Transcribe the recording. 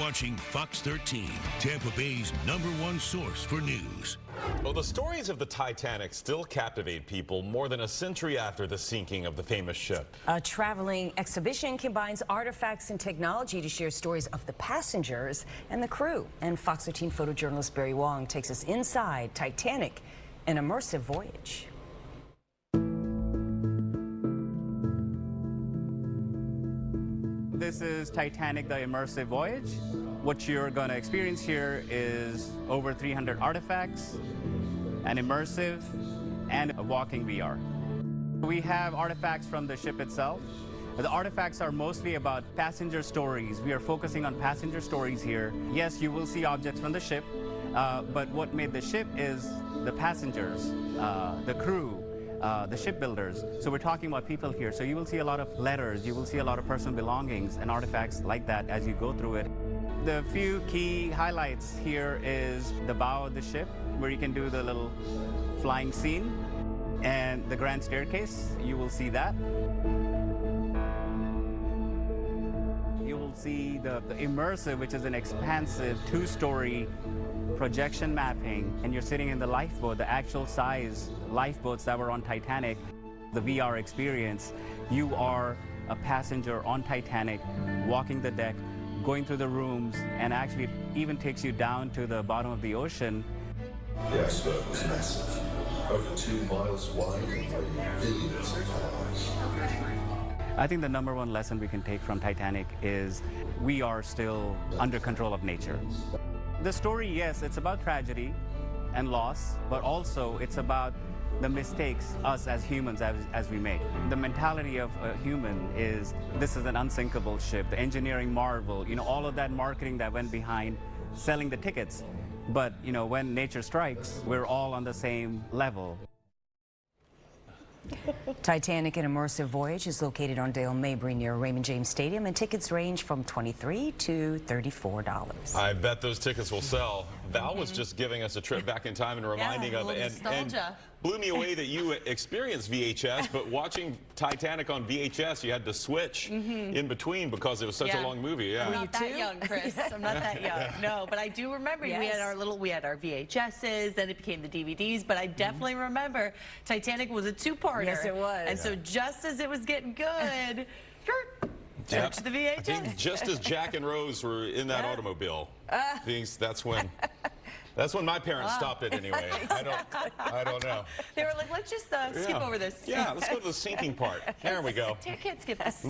watching Fox 13, Tampa Bay's #1 source for news. Well, the stories of the Titanic still captivate people more than a century after the sinking of the famous ship. A traveling exhibition combines artifacts and technology to share stories of the passengers and the crew. And Fox 13 photojournalist Barry Wong takes us inside Titanic, an immersive voyage. This is Titanic, the Immersive Voyage. What you're going to experience here is over 300 artifacts, an immersive, and a walking VR. We have artifacts from the ship itself. The artifacts are mostly about passenger stories. We are focusing on passenger stories here. Yes, you will see objects from the ship, but what made the ship is the passengers, the crew, the shipbuilders. So we're talking about people here. So you will see a lot of letters, you will see a lot of personal belongings and artifacts like that as you go through it. The few key highlights here is the bow of the ship, where you can do the little flying scene, and the grand staircase, you will see that. You will see the immersive, which is an expansive two-story projection mapping, and you're sitting in the lifeboat, the actual size lifeboats that were on Titanic. The VR experience, you are a passenger on Titanic, walking the deck, going through the rooms, and actually it even takes you down to the bottom of the ocean. The iceberg was massive, over 2 miles wide and weighing billions of pounds. I think the #1 lesson we can take from Titanic is we are still under control of nature. The story, yes, it's about tragedy and loss, but also it's about the mistakes us as humans as we make. The mentality of a human is this is an unsinkable ship, the engineering marvel, all of that marketing that went behind selling the tickets. But, when nature strikes, we're all on the same level. Titanic, an immersive voyage, is located on Dale Mabry near Raymond James Stadium, and tickets range from $23 to $34. I bet those tickets will sell. Val was just giving us a trip back in time and reminding of it. And blew me away that you experienced VHS, but watching Titanic on VHS, you had to switch in between because it was such a long movie. Yeah. I'm not that young, Chris. I'm not that young. No, but I do remember we had our VHSs, then it became the DVDs, but I definitely remember Titanic was a two-parter. Yes, it was. And so just as it was getting good, switch to the VHS. I think just as Jack and Rose were in that automobile, that's when my parents stopped it anyway. I don't know. They were like, let's just skip over this. Yeah, let's go to the sinking part. There we go. Can't skip this.